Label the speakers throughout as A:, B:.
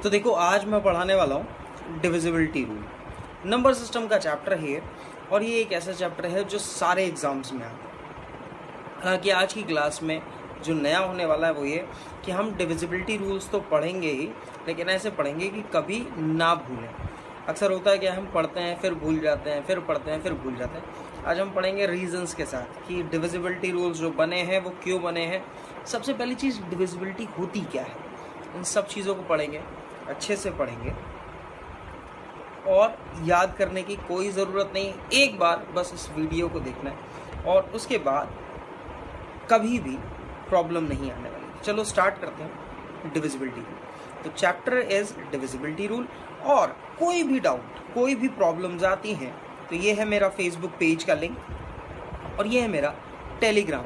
A: तो देखो आज मैं पढ़ाने वाला हूँ डिविजिबिलिटी रूल। नंबर सिस्टम का चैप्टर है और ये एक ऐसा चैप्टर है जो सारे एग्जाम्स में आता है। हालांकि आज की क्लास में जो नया होने वाला है वो ये कि हम डिविजिबिलिटी रूल्स तो पढ़ेंगे ही, लेकिन ऐसे पढ़ेंगे कि कभी ना भूलें। अक्सर होता है कि हम पढ़ते हैं फिर भूल जाते हैं, फिर पढ़ते हैं फिर भूल जाते हैं। आज हम पढ़ेंगे रीजंस के साथ कि डिविजिबिलिटी रूल्स जो बने हैं वो क्यों बने हैं। सबसे पहली चीज़ डिविजिबिलिटी होती क्या है, इन सब चीज़ों को पढ़ेंगे, अच्छे से पढ़ेंगे और याद करने की कोई ज़रूरत नहीं। एक बार बस इस वीडियो को देखना है और उसके बाद कभी भी प्रॉब्लम नहीं आने वाली। चलो स्टार्ट करते हैं डिविजिबिलिटी रूल। तो चैप्टर इज डिविजिबिलिटी रूल। और कोई भी डाउट, कोई भी प्रॉब्लम्स आती हैं तो ये है मेरा फेसबुक पेज का लिंक और ये है मेरा टेलीग्राम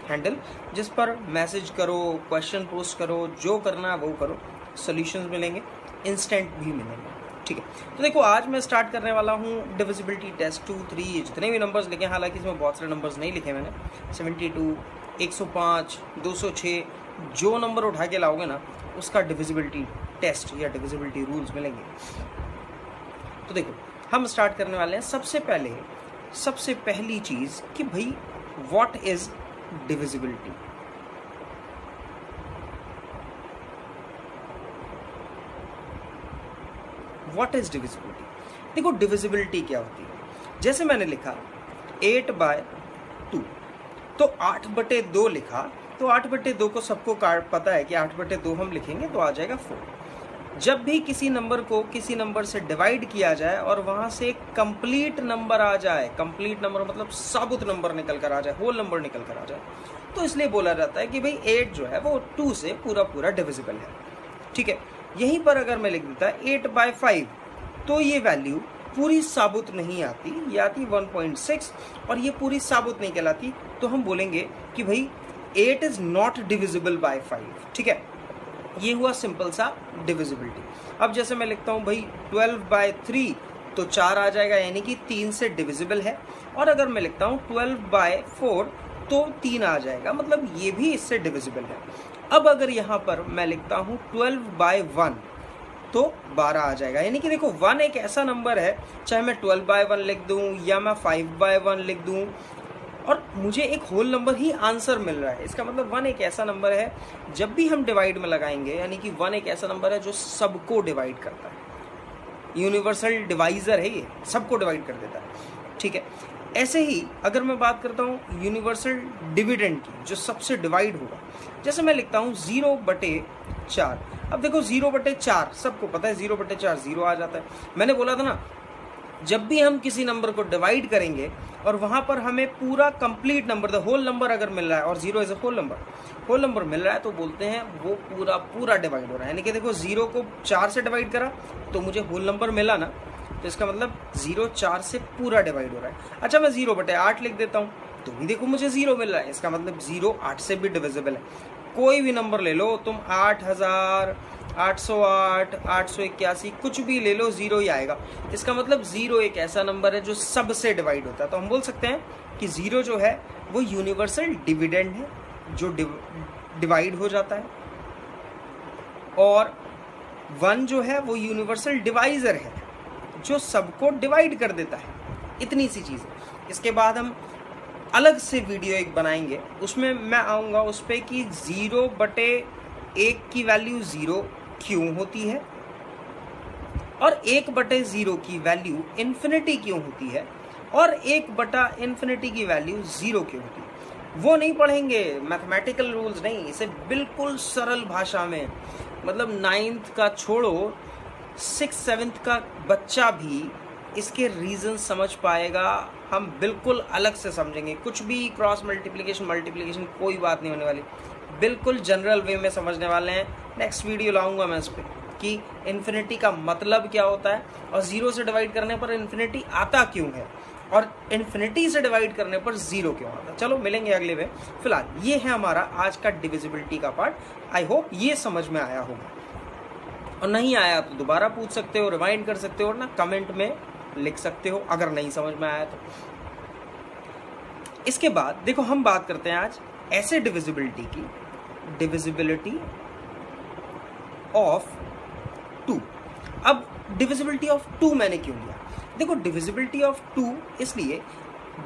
A: हैंडल, जिस पर मैसेज करो, क्वेश्चन पोस्ट करो, जो करना है वो करो, सॉल्यूशंस मिलेंगे, इंस्टेंट भी मिलेंगे। ठीक है, तो देखो आज मैं स्टार्ट करने वाला हूँ डिविजिबिलिटी टेस्ट 2, 3, ये जितने भी नंबर्स लिखे, हालांकि इसमें बहुत सारे नंबर्स नहीं लिखे मैंने, 72, 105, 206, जो नंबर उठा के लाओगे ना उसका डिविजिबिलिटी टेस्ट या डिविजिबिलिटी रूल्स मिलेंगे। तो देखो हम स्टार्ट करने वाले हैं सबसे पहली चीज़ कि भाई what is divisibility. What is divisibility? देखो डिविजिबिलिटी क्या होती है, जैसे मैंने लिखा 8/2, तो 8/2 लिखा, तो 8/2 को सबको पता है कि 8/2 हम लिखेंगे तो आ जाएगा 4। जब भी किसी नंबर को किसी नंबर से डिवाइड किया जाए और वहां से कंप्लीट नंबर आ जाए, कंप्लीट नंबर मतलब साबुत नंबर निकल कर आ जाए, होल नंबर निकल कर आ जाए, तो इसलिए बोला जाता है कि भाई 8 जो है वो 2 से पूरा डिविजिबल है। ठीक है, यहीं पर अगर मैं लिख देता 8/5 तो ये वैल्यू पूरी साबुत नहीं आती, ये आती 1.6 और ये पूरी साबुत नहीं कहलाती, तो हम बोलेंगे कि भाई 8 इज नॉट डिविजिबल बाय 5। ठीक है, ये हुआ सिंपल सा डिविजिबिलिटी। अब जैसे मैं लिखता हूँ भाई 12/3 तो 4 आ जाएगा, यानी कि 3 से डिविजिबल है। और अगर मैं लिखता हूँ 12/4 तो 3 आ जाएगा, मतलब ये भी इससे डिविजिबल है। अब अगर यहाँ पर मैं लिखता हूँ 12/1 तो 12 आ जाएगा, यानी कि देखो 1 एक ऐसा नंबर है, चाहे मैं 12/1 लिख दूं या मैं 5/1 लिख दूं, और मुझे एक होल नंबर ही आंसर मिल रहा है। इसका मतलब 1 एक ऐसा नंबर है जब भी हम डिवाइड में लगाएंगे, यानी कि 1 एक ऐसा नंबर है जो सबको डिवाइड करता है। यूनिवर्सल डिवाइजर है, ये सबको डिवाइड कर देता है। ठीक है, ऐसे ही अगर मैं बात करता हूँ यूनिवर्सल डिविडेंड की, जो सबसे डिवाइड होगा, जैसे मैं लिखता हूँ 0/4। अब देखो 0/4 सबको पता है, 0/4 0 आ जाता है। मैंने बोला था ना, जब भी हम किसी नंबर को डिवाइड करेंगे और वहां पर हमें पूरा complete number, the whole number अगर मिल रहा है, और 0 इज अ होल नंबर मिल रहा है, तो बोलते हैं वो पूरा डिवाइड हो रहा है। यानी कि देखो 0 को 4 से डिवाइड करा तो मुझे होल नंबर मिला ना, तो इसका मतलब 0 4 से पूरा डिवाइड हो रहा है। अच्छा, मैं 0/8 लिख देता हूँ तो भी देखो मुझे 0 मिल रहा है, इसका मतलब 0 8 से भी डिविजिबल है। कोई भी नंबर ले लो तुम, 8000, 808, 881, कुछ भी ले लो, 0 ही आएगा। इसका मतलब 0 एक ऐसा नंबर है जो सबसे डिवाइड होता है। तो हम बोल सकते हैं कि 0 जो है वो यूनिवर्सल डिविडेंड है, जो डिवाइड हो जाता है, और 1 जो है वो यूनिवर्सल डिवाइजर है, जो सबको डिवाइड कर देता है। इतनी सी चीज़ है। इसके बाद हम अलग से वीडियो एक बनाएंगे, उसमें मैं आऊँगा उस पर कि 0/1 की वैल्यू 0 क्यों होती है और 1/0 की वैल्यू इन्फिनिटी क्यों होती है, और 1/∞ की वैल्यू 0 क्यों होती है। वो नहीं पढ़ेंगे, मैथमेटिकल रूल्स नहीं, इसे बिल्कुल सरल भाषा में, मतलब 9th का छोड़ो 6th 7th का बच्चा भी इसके रीजन समझ पाएगा। हम बिल्कुल अलग से समझेंगे, कुछ भी क्रॉस मल्टीप्लिकेशन कोई बात नहीं होने वाली, बिल्कुल जनरल वे में समझने वाले हैं। नेक्स्ट वीडियो लाऊंगा मैं इस पर कि इन्फिनिटी का मतलब क्या होता है, और 0 से डिवाइड करने पर इन्फिनिटी आता क्यों है, और इन्फिनिटी से डिवाइड करने पर 0 क्यों आता है। चलो मिलेंगे अगले में। फिलहाल ये है हमारा आज का डिविजिबिलिटी का पार्ट। आई होप ये समझ में आया होगा, और नहीं आया तो दोबारा पूछ सकते हो, रिमाइंड कर सकते हो, और ना कमेंट में लिख सकते हो अगर नहीं समझ में आया तो। इसके बाद देखो हम बात करते हैं आज ऐसे डिविजिबिलिटी की, डिविजिबिलिटी ऑफ 2। अब डिविजिबिलिटी ऑफ 2 मैंने क्यों लिया? देखो डिविजिबिलिटी ऑफ 2 इसलिए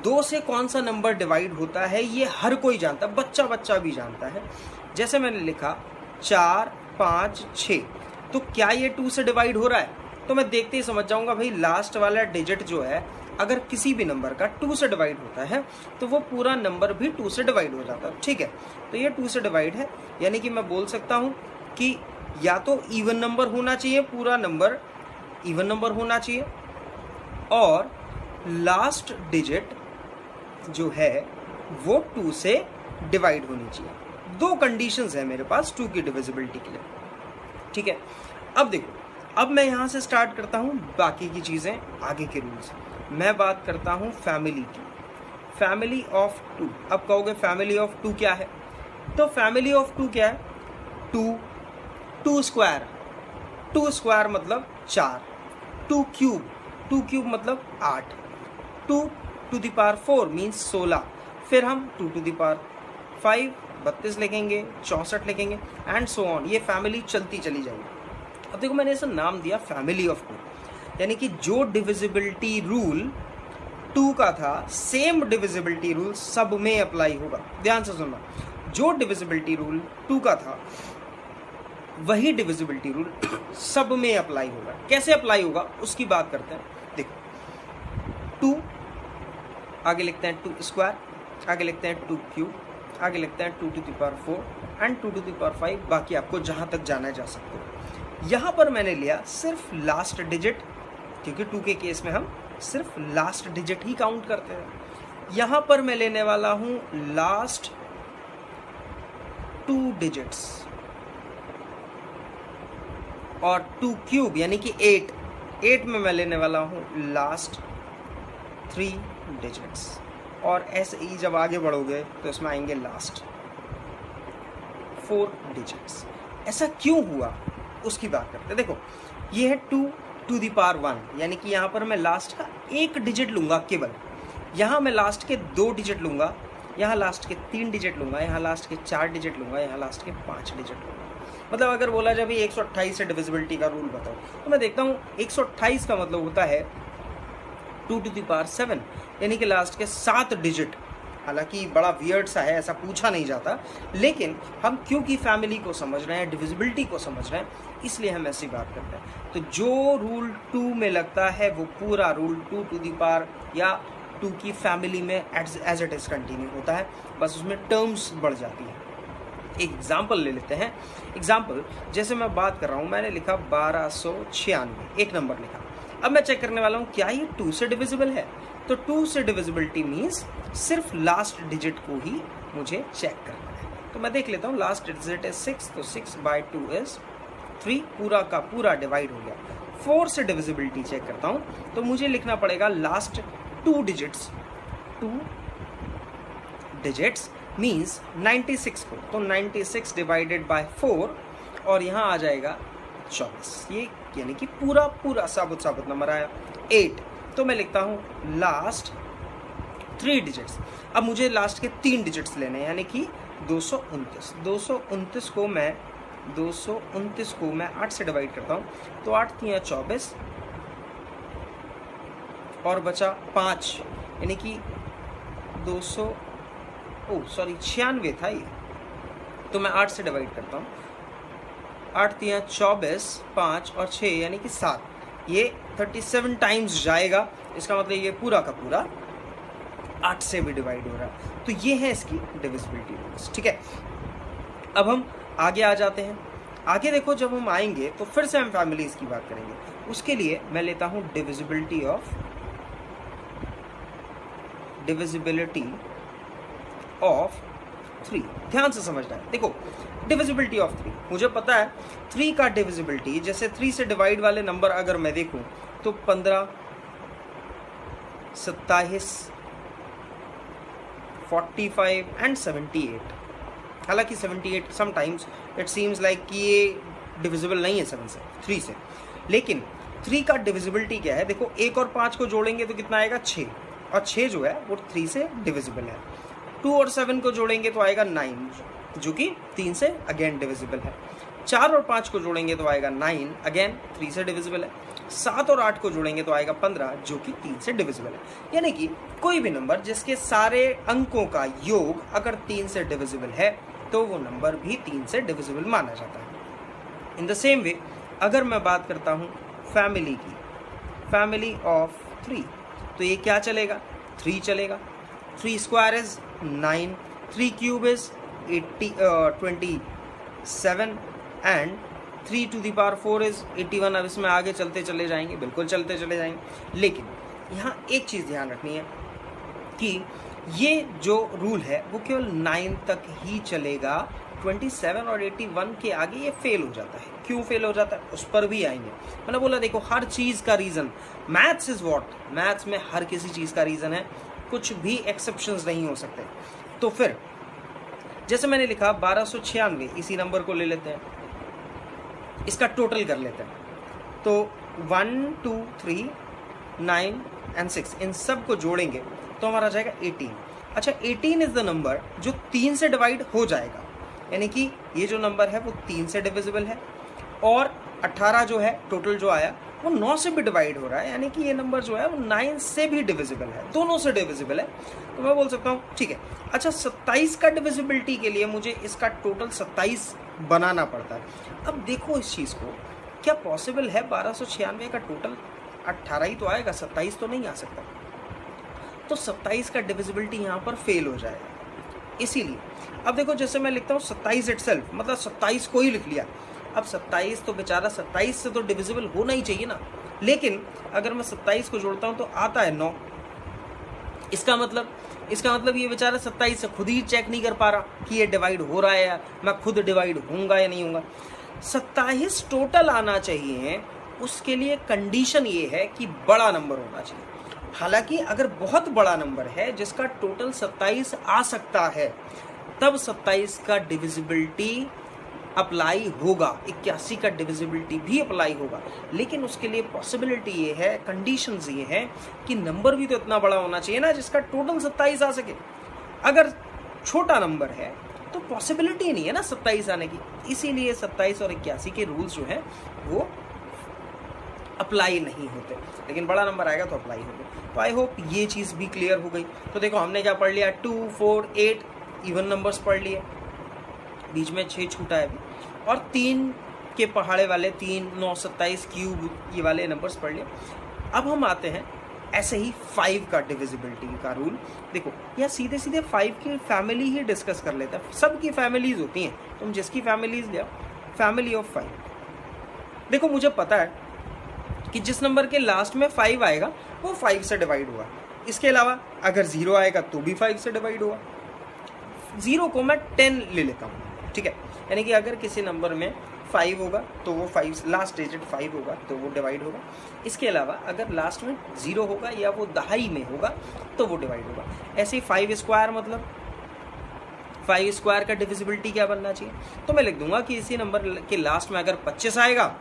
A: 2 से कौन सा नंबर डिवाइड होता है ये हर कोई जानता है, बच्चा बच्चा भी जानता है। जैसे मैंने लिखा 4 5 6, तो क्या ये 2 से डिवाइड हो रहा है? तो मैं देखते ही समझ जाऊंगा भाई लास्ट वाला डिजिट जो है अगर किसी भी नंबर का 2 से डिवाइड होता है तो वो पूरा नंबर भी 2 से डिवाइड हो जाता है। ठीक है, तो ये 2 से डिवाइड है, यानी कि मैं बोल सकता हूं कि या तो इवन नंबर होना चाहिए, पूरा नंबर इवन नंबर होना चाहिए, और लास्ट डिजिट जो है वो 2 से डिवाइड होनी चाहिए। 2 कंडीशंस है मेरे पास 2 की डिविजिबिलिटी के लिए। ठीक है, अब देखो, अब मैं यहां से स्टार्ट करता हूं बाकी की चीजें, आगे के रूल्स। मैं बात करता हूं फैमिली की, फैमिली ऑफ 2। अब कहोगे फैमिली ऑफ 2 क्या है? तो फैमिली ऑफ 2 क्या है? 2 2 स्क्वायर, 2 स्क्वायर मतलब 4, 2 क्यूब, 2 क्यूब मतलब 8, 2 टू द पावर 4 मीन्स 16, फिर हम 2 टू द पावर 5 32 लिखेंगे, 64 लिखेंगे, एंड सो ऑन। ये फैमिली चलती चली जाएगी। अब देखो मैंने इसे नाम दिया फैमिली ऑफ 2, यानी कि जो डिविजिबिलिटी रूल 2 का था सेम डिविजिबिलिटी रूल सब में अप्लाई होगा। ध्यान से सुनना, जो डिविजिबिलिटी रूल 2 का था वही डिविजिबिलिटी रूल सब में अप्लाई होगा। कैसे अप्लाई होगा उसकी बात करते हैं। देखो 2 आगे लिखते हैं 2 स्क्वायर, आगे लिखते हैं 2 क्यूब, आगे लिखते हैं 2 to the power 4 and 2 to the power 5, बाकी आपको जहां तक जाना जा सकते हो। यहां पर मैंने लिया सिर्फ लास्ट डिजिट, क्योंकि 2 के केस में हम सिर्फ लास्ट डिजिट ही काउंट करते हैं। यहां पर मैं लेने वाला हूं लास्ट 2 डिजिट्स, और 2 क्यूब यानी कि 8 में मैं लेने वाला हूं लास्ट 3 डिजिट्स, और ऐसे ही जब आगे बढ़ोगे तो इसमें आएंगे लास्ट 4 डिजिट्स। ऐसा क्यों हुआ उसकी बात करते हैं। देखो ये है 2 टू द पावर 1, यानी कि यहाँ पर मैं लास्ट का 1 डिजिट लूंगा केवल, यहाँ मैं लास्ट के 2 डिजिट लूंगा, यहाँ लास्ट के 3 डिजिट लूंगा, यहाँ लास्ट के 4 डिजिट लूंगा, यहाँ लास्ट के 5 डिजिट लूंगा। मतलब अगर बोला जाए 128 से डिविजिबिलिटी का रूल बताओ, तो मैं देखता हूँ 128 का मतलब होता है 2 टू द पावर 7, यानी कि लास्ट के 7 डिजिट। हालांकि बड़ा वियर्ड सा है, ऐसा पूछा नहीं जाता, लेकिन हम क्योंकि फैमिली को समझ रहे हैं, डिविजिबिलिटी को समझ रहे हैं, इसलिए हम ऐसी बात करते हैं। तो जो रूल 2 में लगता है वो पूरा रूल 2 टू द पावर या 2 की फैमिली में एज इट इज कंटिन्यू होता है, बस उसमें टर्म्स बढ़ जाती है। एक एग्जाम्पल ले लेते हैं। एग्जाम्पल जैसे मैं बात कर रहा हूँ, मैंने लिखा 1296, एक नंबर लिखा। अब मैं चेक करने वाला हूँ क्या ये 2 से डिविजिबल है। तो 2 से डिविजिबिलिटी मीन्स सिर्फ लास्ट डिजिट को ही मुझे चेक करना है। तो मैं देख लेता हूँ, लास्ट डिजिट इज 6, तो 6/2 इज 3, पूरा का पूरा डिवाइड हो गया। 4 से डिविजिबिलिटी चेक करता हूँ, तो मुझे लिखना पड़ेगा लास्ट 2 डिजिट्स, 2 डिजिट्स मीन्स 96 को, तो 96 डिवाइडेड बाय 4, और यहाँ आ जाएगा 24, ये यानी कि पूरा पूरा साबुत नंबर आया 8। तो मैं लिखता हूँ लास्ट 3 डिजिट्स। अब मुझे लास्ट के 3 डिजिट्स लेने हैं, यानी कि 229। 229 को मैं 8 से डिवाइड करता हूँ, तो 8 3 24 और बचा 5, यानी कि 96 था ये, तो मैं 8 से डिवाइड करता हूँ। 8 3 24, 5 और 6 यानी कि 7, ये 37 टाइम्स जाएगा। इसका मतलब ये पूरा का पूरा 8 से भी डिवाइड हो रहा है। तो ये है इसकी डिविजिबिलिटी रूल्स। ठीक है, अब हम आगे आ जाते हैं। आगे देखो, जब हम आएंगे तो फिर से हम फैमिलीज की बात करेंगे। उसके लिए मैं लेता हूं डिविजिबिलिटी ऑफ 3। ध्यान से समझना है। देखो डिविजिबिलिटी ऑफ 3, मुझे पता है 3 का डिविजिबिलिटी, जैसे 3 से डिवाइड वाले नंबर अगर मैं देखूं तो 15, 27, 45 एंड 78। हालांकि 78 समटाइम्स इट सीम्स लाइक कि ये डिविजिबल नहीं है 3 से, लेकिन 3 का डिविजिबिलिटी क्या है? देखो 1 और 5 को जोड़ेंगे तो कितना आएगा? 6, और 6 जो है वो 3 से डिविजिबल है। 2 और 7 को जोड़ेंगे तो आएगा 9, जो कि 3 से अगेन डिविजिबल है। 4 और 5 को जोड़ेंगे तो आएगा 9, अगेन 3 से डिविजिबल है। 7 और 8 को जोड़ेंगे तो आएगा 15, जो कि 3 से डिविजिबल है। यानी कि कोई भी नंबर जिसके सारे अंकों का योग अगर 3 से डिविजिबल है तो वो नंबर भी 3 से डिविजिबल माना जाता है। इन द सेम वे अगर मैं बात करता हूँ फैमिली की, फैमिली ऑफ 3, तो ये क्या चलेगा? 3 चलेगा। 3 square is 9, 3 cube is 27 and 3 to the power 4 is 81। अब इसमें आगे चलते चले जाएंगे, बिल्कुल चलते चले जाएंगे, लेकिन यहाँ एक चीज़ ध्यान रखनी है कि ये जो रूल है वो केवल 9 तक ही चलेगा। 27 और 81 के आगे ये फेल हो जाता है। क्यों फेल हो जाता है उस पर भी आएंगे। मैंने बोला देखो हर चीज़ का reason, maths is what, maths में हर किसी चीज़ का रीज़न है, कुछ भी एक्सेप्शंस नहीं हो सकते। तो फिर जैसे मैंने लिखा 1296, इसी नंबर को ले लेते हैं, इसका टोटल कर लेते हैं। तो 1 2 3 9 एंड 6 इन सब को जोड़ेंगे तो हमारा आ जाएगा 18। अच्छा 18 इज द नंबर जो 3 से डिवाइड हो जाएगा, यानी कि ये जो नंबर है वो 3 से डिविजिबल है, और 18 जो है टोटल जो आया वो 9 से भी डिवाइड हो रहा है, यानी कि ये नंबर जो है वो 9 से भी डिविजिबल है, दोनों से डिविजिबल है। तो मैं बोल सकता हूँ ठीक है। अच्छा 27 का डिविजिबिलिटी के लिए मुझे इसका टोटल 27 बनाना पड़ता है। अब देखो इस चीज़ को, क्या पॉसिबल है 1296 का टोटल 18 ही तो आएगा, 27 तो नहीं आ सकता। तो 27 का डिविजिबिलिटी यहाँ पर फेल हो जाएगा। इसीलिए अब देखो जैसे मैं लिखता हूँ 27 इटसेल्फ, मतलब 27 को ही लिख लिया। अब 27 तो बेचारा 27 से तो डिविजिबल होना ही चाहिए ना, लेकिन अगर मैं 27 को जोड़ता हूँ तो आता है 9। इसका मतलब ये बेचारा 27 से खुद ही चेक नहीं कर पा रहा कि ये डिवाइड हो रहा है या मैं खुद डिवाइड होऊंगा या नहीं होऊंगा। 27 टोटल आना चाहिए, उसके लिए कंडीशन ये है कि बड़ा नंबर होना चाहिए। हालांकि अगर बहुत बड़ा नंबर है जिसका टोटल 27 आ सकता है, तब 27 का डिविजिबिलिटी अप्लाई होगा, 81 का डिविजिबिलिटी भी अप्लाई होगा, लेकिन उसके लिए पॉसिबिलिटी ये है, कंडीशंस ये है कि नंबर भी तो इतना बड़ा होना चाहिए ना जिसका टोटल 27 आ सके। अगर छोटा नंबर है तो पॉसिबिलिटी नहीं है ना 27 आने की, इसीलिए 27 और 81 के रूल्स जो हैं वो अप्लाई नहीं होते, लेकिन बड़ा नंबर आएगा तो अप्लाई होगा। तो आई होप ये चीज़ भी क्लियर हो गई। तो देखो हमने क्या पढ़ लिया, 2 4 8 इवन नंबर्स पढ़ लिए, बीच में 6 छूटा है अभी, और 3 के पहाड़े वाले 3 9 27 क्यूब ये वाले नंबर्स पढ़ लिए। अब हम आते हैं ऐसे ही 5 का डिविजिबिलिटी का रूल। देखो यह सीधे सीधे 5 की फैमिली ही डिस्कस कर लेते हैं। सबकी फैमिलीज होती हैं, तुम जिसकी फैमिलीज ले आओ, फैमिली ऑफ 5। देखो मुझे पता है कि जिस नंबर के लास्ट में 5 आएगा वो 5 से डिवाइड हुआ। इसके अलावा अगर 0 आएगा तो भी 5 से डिवाइड हुआ। 0 को मैं 10 ले लेता हूँ, ठीक है, यानी कि अगर किसी नंबर में 5 होगा तो वो 5 लास्ट डिजिट 5 होगा तो वो डिवाइड होगा। इसके अलावा अगर लास्ट में 0 होगा या वो दहाई में होगा तो वो डिवाइड होगा। ऐसे ही 5 स्क्वायर, मतलब 5 स्क्वायर का डिविजिबिलिटी क्या बनना चाहिए, तो मैं लिख दूंगा कि इसी नंबर के लास्ट में अगर 25 आएगा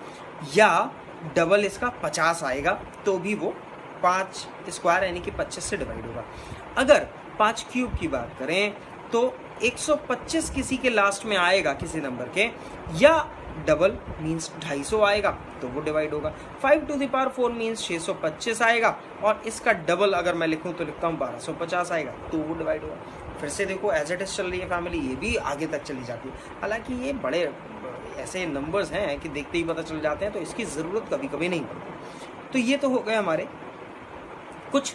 A: या डबल इसका 50 आएगा तो भी वो 5 स्क्वायर यानी कि 25 से डिवाइड होगा। अगर 5 क्यूब की बात करें तो 125 किसी के लास्ट में आएगा किसी नंबर के, या डबल मीन्स 250 आएगा तो वो डिवाइड होगा। 5 टू द पावर 4 मीन्स 625 आएगा, और इसका डबल अगर मैं लिखूं तो लिखता हूँ 1250 आएगा तो वो डिवाइड होगा। फिर से देखो एज इट इज चल रही है फैमिली, ये भी आगे तक चली जाती है। हालांकि ये बड़े ऐसे नंबर्स हैं कि देखते ही पता चल जाते हैं, तो इसकी ज़रूरत कभी कभी नहीं पड़ती। तो ये तो हो गए हमारे कुछ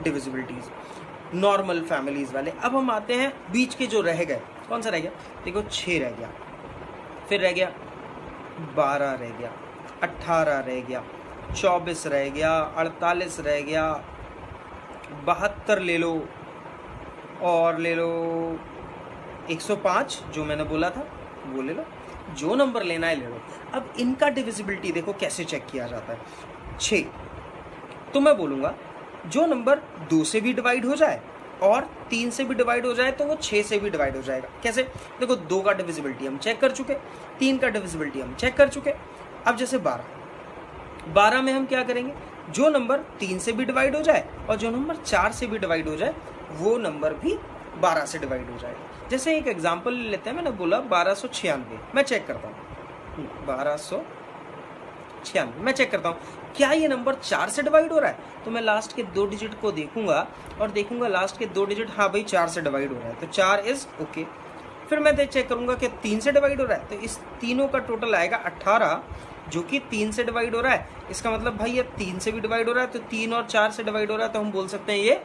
A: डिविजिबिलिटीज़ नॉर्मल फैमिलीज़ वाले। अब हम आते हैं बीच के जो रह गए। कौन सा रह गया, देखो 6 रह गया, फिर रह गया 12 रह गया, 18 रह गया, 24 रह गया, 48 रह गया, 72 ले लो, और ले लो 105 जो मैंने बोला था वो ले लो, जो नंबर लेना है ले लो। अब इनका डिविजिबिलिटी देखो कैसे चेक किया जाता है। 6 तो मैं बोलूँगा जो नंबर 2 से भी डिवाइड हो जाए और 3 से भी डिवाइड हो जाए तो वो 6 से भी डिवाइड हो जाएगा। कैसे, देखो 2 का डिविजिबिलिटी हम चेक कर चुके, 3 का डिविजिबिलिटी हम चेक कर चुके। अब जैसे 12 में हम क्या करेंगे, जो नंबर 3 से भी डिवाइड हो जाए और जो नंबर 4 से भी डिवाइड हो जाए वो नंबर भी 12 से डिवाइड हो जाएगा। जैसे एक एग्जाम्पल लेते हैं, मैंने बोला 1296, मैं चेक करता हूँ 1296। मैं चेक करता हूँ क्या ये नंबर 4 से डिवाइड हो रहा है, तो मैं लास्ट के 2 डिजिट को देखूंगा और देखूंगा लास्ट के 2 डिजिट, हाँ भाई 4 से डिवाइड हो रहा है, तो 4 इज ओके। फिर मैं चेक करूंगा कि 3 से डिवाइड हो रहा है, तो इस तीनों का टोटल आएगा 18, जो कि 3 से डिवाइड हो रहा है। इसका मतलब भाई ये 3 से भी डिवाइड हो रहा है, तो 3 और 4 से डिवाइड हो रहा है, तो हम बोल सकते हैं ये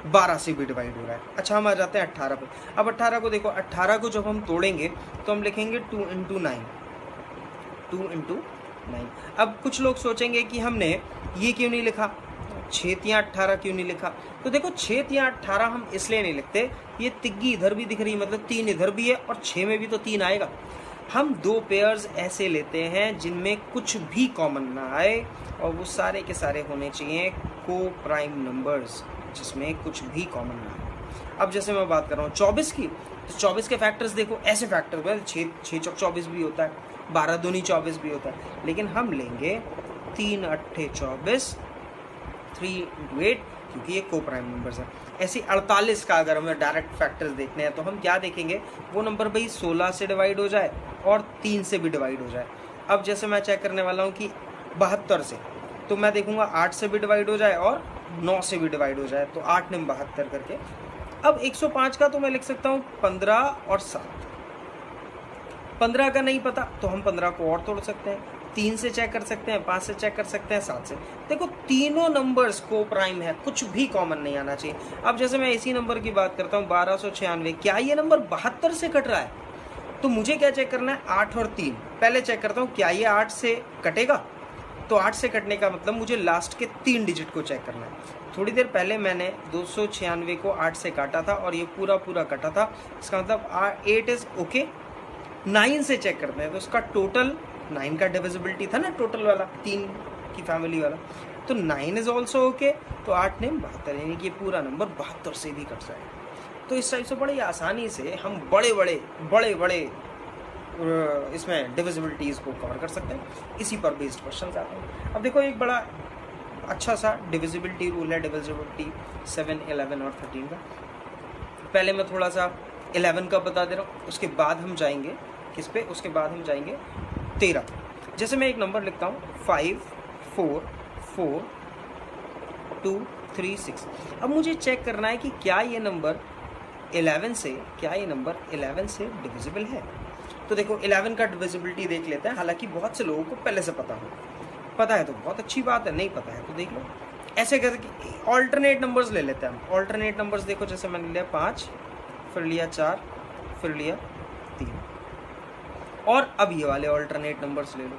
A: 12 से भी डिवाइड हो रहा है। अच्छा, हम आ जाते हैं 18 पे। अब 18 को देखो, 18 को जब हम तोड़ेंगे तो हम लिखेंगे 2 × 9, 2 × 9। अब कुछ लोग सोचेंगे कि हमने ये क्यों नहीं लिखा, 6 × 18 क्यों नहीं लिखा। तो देखो 6 × 18 हम इसलिए नहीं लिखते, ये तिग्गी इधर भी दिख रही है, मतलब 3 इधर भी है और 6 में भी तो 3 आएगा। हम 2 पेयर्स ऐसे लेते हैं जिनमें कुछ भी कॉमन ना आए और वो सारे के सारे होने चाहिए को प्राइम नंबर्स, जिसमें कुछ भी कॉमन ना आए। अब जैसे मैं बात कर रहा हूँ 24 की, तो 24 के फैक्टर्स देखो, ऐसे फैक्टर में 6 चौक 24 भी होता है, 12 दूनी 24 भी होता है, लेकिन हम लेंगे 3 8 24, 3 × 8, क्योंकि ये को प्राइम नंबर्स है। ऐसे 48 का अगर हमें डायरेक्ट फैक्टर्स देखने हैं तो हम क्या देखेंगे, वो नंबर भाई 16 से डिवाइड हो जाए और 3 से भी डिवाइड हो जाए। अब जैसे मैं चेक करने वाला हूँ कि 72 से, तो मैं देखूंगा 8 से भी डिवाइड हो जाए और 9 से भी डिवाइड हो जाए, तो 8 × 72 करके। अब 105 का तो मैं लिख सकता हूँ 15 और 7। 15 का नहीं पता तो हम 15 को और तोड़ सकते हैं, 3 से चेक कर सकते हैं, 5 से चेक कर सकते हैं, 7 से। देखो तीनों नंबर्स को प्राइम है, कुछ भी कॉमन नहीं आना चाहिए। अब जैसे मैं इसी नंबर की बात करता हूँ 1296, क्या ये नंबर 72 से कट रहा है, तो मुझे क्या चेक करना है, 8 और 3। पहले चेक करता हूँ क्या ये 8 से कटेगा, तो 8 से कटने का मतलब मुझे लास्ट के 3 डिजिट को चेक करना है। थोड़ी देर पहले मैंने 296 को 8 से काटा था और ये पूरा कटा था, इसका मतलब 8 इज ओके। 9 से चेक करते हैं, तो उसका टोटल 9 का डिविजिबिलिटी था ना, टोटल वाला 3 की फैमिली वाला, तो 9 इज ऑल्सो ओके। तो 8 ने 72, यानी कि पूरा नंबर 72 से भी कट जाएगा। तो इस टाइप से बड़ी आसानी से हम बड़े बड़े इसमें डिविजिबिलिटीज़ को कवर कर सकते हैं। इसी पर बेस्ड क्वेश्चन आते हैं। अब देखो एक बड़ा अच्छा सा डिविजिबिलिटी रूल है, डिविजिबिलिटी 7, 11 और 13 का। पहले मैं थोड़ा सा 11 का बता दे रहा हूँ, उसके बाद हम जाएंगे किस पे, उसके बाद हम जाएंगे 13। जैसे मैं एक नंबर लिखता हूँ 5 4 4 2 3 6। अब मुझे चेक करना है कि क्या ये नंबर 11 से डिविजिबल है। तो देखो 11 का डिविजिबिलिटी देख लेते हैं, हालांकि बहुत से लोगों को पहले से पता है तो बहुत अच्छी बात है, नहीं पता है तो देख लो। ऐसे करके ऑल्टरनेट नंबर्स ले लेते हैं हम। ऑल्टरनेट नंबर्स देखो, जैसे मैंने लिया 5, फिर लिया 4, फिर लिया 3, और अब ये वाले ऑल्टरनेट नंबर्स ले लो।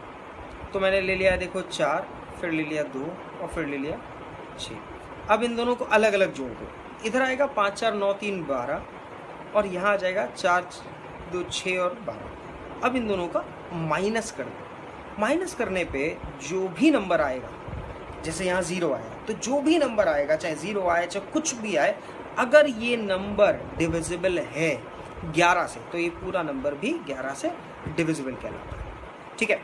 A: तो मैंने ले लिया देखो 4, फिर ले लिया 2 और फिर ले लिया 6। अब इन दोनों को अलग अलग जोड़ दो, इधर आएगा 5 4 9 3 12 और यहाँ आ जाएगा 4 2 6 और 12। अब इन दोनों का माइनस कर दो। माइनस करने पे जो भी नंबर आएगा, जैसे यहाँ 0 आया, तो जो भी नंबर आएगा, चाहे 0 आए चाहे कुछ भी आए, अगर ये नंबर डिविजिबल है 11 से, तो ये पूरा नंबर भी 11 से डिविजिबल कहलाता है। ठीक है।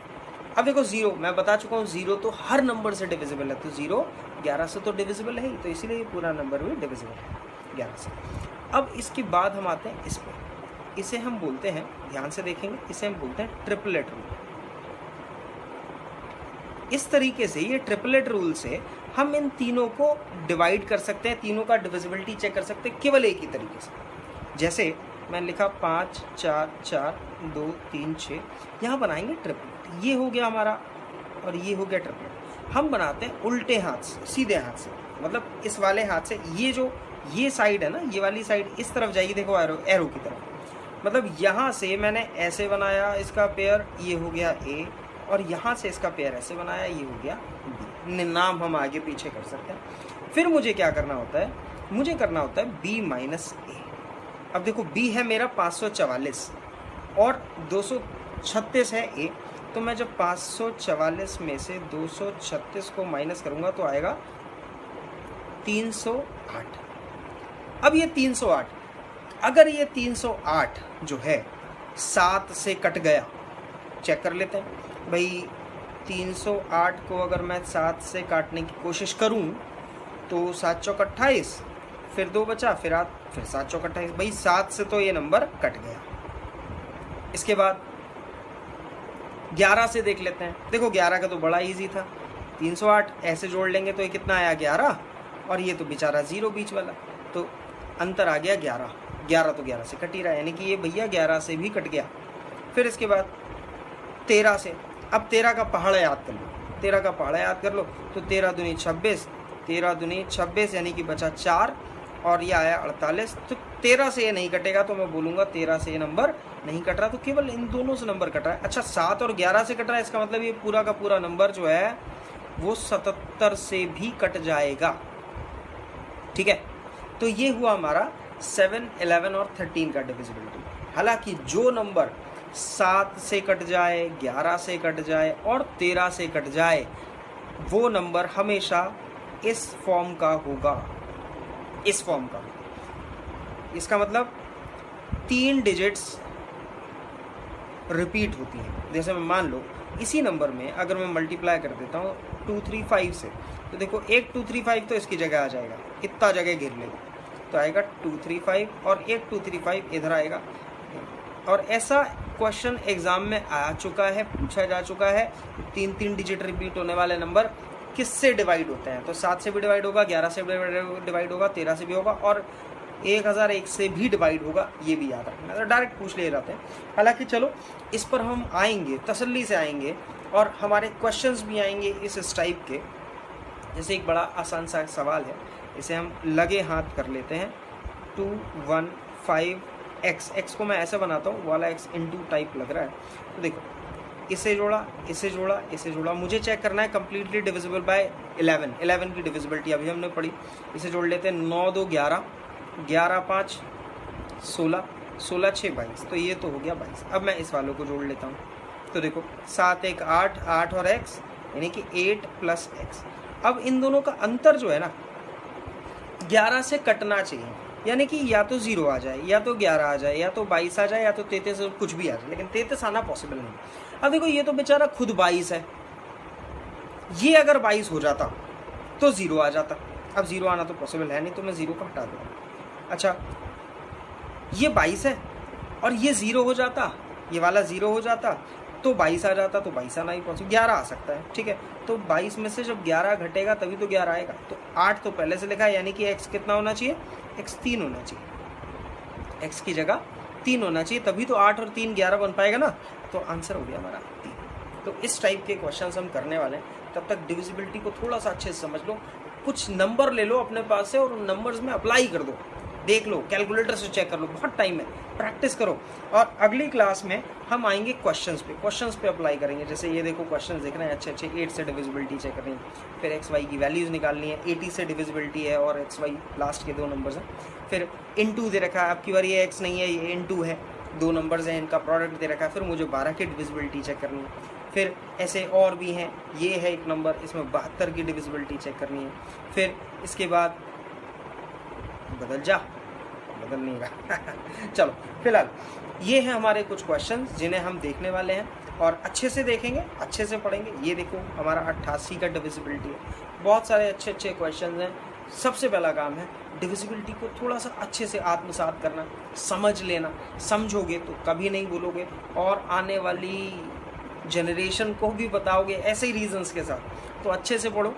A: अब देखो 0, मैं बता चुका हूँ 0 तो हर नंबर से डिविजिबल है, तो 0 11 से तो डिविजिबल है ही, तो इसीलिए ये पूरा नंबर भी डिविजिबल है 11 से। अब इसके बाद हम आते हैं इस पर, इसे हम बोलते हैं, ध्यान से देखेंगे, इसे हम बोलते हैं ट्रिपलेट रूल। इस तरीके से, ये ट्रिपलेट रूल से हम इन तीनों को डिवाइड कर सकते हैं, तीनों का डिविजिबिलिटी चेक कर सकते हैं केवल एक ही तरीके से। जैसे मैंने लिखा 5 4 4 2 3 6, यहाँ बनाएंगे ट्रिपलेट। ये हो गया हमारा और ये हो गया ट्रिपलेट। हम बनाते हैं उल्टे हाथ से, सीधे हाथ से, मतलब इस वाले हाथ से। ये जो ये साइड है ना, ये वाली साइड इस तरफ जाएगी, देखो एरो की तरफ। मतलब यहाँ से मैंने ऐसे बनाया इसका पेयर, ये हो गया ए, और यहाँ से इसका पेयर ऐसे बनाया, ये हो गया बी। नाम हम आगे पीछे कर सकते हैं। फिर मुझे क्या करना होता है, मुझे करना होता है b माइनस ए। अब देखो b है मेरा 544 और 236 है a, तो मैं जब 544 में से 236 को माइनस करूंगा तो आएगा 308। अब ये 308, अगर ये 308 जो है 7 से कट गया, चेक कर लेते हैं भाई। 308 को अगर मैं 7 से काटने की कोशिश करूं तो 7 चौक 28, फिर 2 बचा, फिर 7 चौक 28, भाई 7 से तो ये नंबर कट गया। इसके बाद 11 से देख लेते हैं। देखो 11 का तो बड़ा इजी था, 308 ऐसे जोड़ लेंगे तो ये कितना आया 11, और ये तो बेचारा 0 बीच वाला, तो अंतर आ गया 11। 11 तो 11 से कट ही रहा है, यानी कि ये भैया 11 से भी कट गया। फिर इसके बाद 13 से, अब 13 का पहाड़ याद कर लो, 13 का पहाड़ा याद कर लो, तो 13 दूनी 26, 13 दूनी 26 यानी कि बचा 4, और ये आया 48। तो 13 से ये नहीं कटेगा, तो मैं बोलूँगा 13 से ये नंबर नहीं कट रहा, तो केवल इन दोनों से नंबर कट रहा है। अच्छा 7 और 11 से कट रहा है, इसका मतलब ये पूरा का पूरा नंबर जो है वो 77 से भी कट जाएगा। ठीक है, तो ये हुआ हमारा 7, 11 और 13 का डिविजिबिलिटी। हालांकि जो नंबर 7 से कट जाए, 11 से कट जाए और 13 से कट जाए, वो नंबर हमेशा इस फॉर्म का होगा, इस फॉर्म का। इसका मतलब 3 डिजिट्स रिपीट होती हैं। जैसे मैं मान लो इसी नंबर में अगर मैं मल्टीप्लाई कर देता हूँ 235 से, तो देखो एक 235 तो इसकी जगह आ जाएगा, इतना जगह घेर लेगा, तो आएगा 235, और एक 235 इधर आएगा। और ऐसा क्वेश्चन एग्जाम में आ चुका है, पूछा जा चुका है। 3 डिजिट रिपीट होने वाले नंबर किससे डिवाइड होते हैं, तो 7 से भी डिवाइड होगा, 11 से भी डिवाइड होगा, 13 से भी होगा, और 1001 से भी डिवाइड होगा, ये भी याद रखना। तो डायरेक्ट पूछ ले जाते हैं। हालांकि चलो इस पर हम आएंगे, तसल्ली से आएंगे, और हमारे क्वेश्चंस भी आएंगे इस टाइप के। जैसे एक बड़ा आसान सा सवाल है, इसे हम लगे हाथ कर लेते हैं। 215x, x को मैं ऐसे बनाता हूँ, वाला x इंटू टाइप लग रहा है। तो देखो इसे जोड़ा, इसे जोड़ा, इसे जोड़ा, मुझे चेक करना है कंप्लीटली डिविजिबल बाय 11। 11 की डिविजिबिलिटी अभी हमने पढ़ी। इसे जोड़ लेते हैं, 9 2 11, 11 5 16, 16 6 22, तो ये तो हो गया 22। अब मैं इस वालों को जोड़ लेता हूँ, तो देखो 7 1 8, 8 और x यानी कि 8 प्लस x। अब इन दोनों का अंतर जो है ना 11 से कटना चाहिए, यानी कि या तो 0 आ जाए, या तो 11 आ जाए, या तो 22 आ जाए, या तो 33, कुछ भी आ जाए, लेकिन 33 आना पॉसिबल नहीं। अब देखो ये तो बेचारा खुद 22 है, ये अगर 22 हो जाता तो 0 आ जाता। अब 0 आना तो पॉसिबल है नहीं, तो मैं 0 को हटा दूँगा। अच्छा ये 22 है और ये 0 हो जाता, ये वाला 0 हो जाता, तो 22 आ जाता, तो 22 आना ही पॉसिबल, 11 आ सकता है। ठीक है, तो 22 में से जब 11 घटेगा तभी तो 11 आएगा। तो 8 तो पहले से लिखा है, यानी कि x कितना होना चाहिए, x 3 होना चाहिए, x की जगह 3 होना चाहिए, तभी तो 8 और 3 11 बन पाएगा ना। तो आंसर हो गया हमारा 3। तो इस टाइप के क्वेश्चन हम करने वाले हैं। तब तक डिविजिबिलिटी को थोड़ा सा अच्छे से समझ लो, कुछ नंबर ले लो अपने पास से और उन नंबर्स में अप्लाई कर दो, देख लो, कैलकुलेटर से चेक कर लो, बहुत टाइम है, प्रैक्टिस करो। और अगली क्लास में हम आएंगे क्वेश्चंस पे अप्लाई करेंगे। जैसे ये देखो क्वेश्चंस देख रहे हैं अच्छे अच्छे, 8 से डिविजिबिलिटी चेक करनी है, फिर एक्स वाई की वैल्यूज़ निकालनी है, 80 से डिविजिबिलिटी है और एक्स वाई लास्ट के 2 नंबर्स हैं। फिर इनटू दे रखा है, आपकी बार ये एक्स नहीं है, ये इनटू है, 2 नंबर्स हैं, इनका प्रोडक्ट दे रखा है, फिर मुझे 12 की डिविजिबिलिटी चेक करनी है। फिर ऐसे और भी हैं, ये है एक नंबर, इसमें 72 की डिविजिबिलिटी चेक करनी है। फिर इसके बाद बदल नहीं रहा चलो फिलहाल ये है हमारे कुछ क्वेश्चन जिन्हें हम देखने वाले हैं, और अच्छे से देखेंगे, अच्छे से पढ़ेंगे। ये देखो हमारा 88 का डिविजिबिलिटी है, बहुत सारे अच्छे अच्छे क्वेश्चन हैं। सबसे पहला काम है डिविजिबिलिटी को थोड़ा सा अच्छे से आत्मसात करना, समझ लेना। समझोगे तो कभी नहीं भूलोगे, और आने वाली जनरेशन को भी बताओगे ऐसे ही रीजंस के साथ। तो अच्छे से पढ़ो,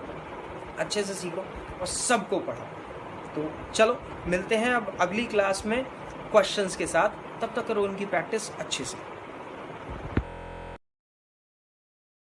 A: अच्छे से सीखो और सबको पढ़ाओ। तो चलो मिलते हैं अब अगली क्लास में क्वेश्चंस के साथ, तब तक करो उनकी प्रैक्टिस अच्छे से।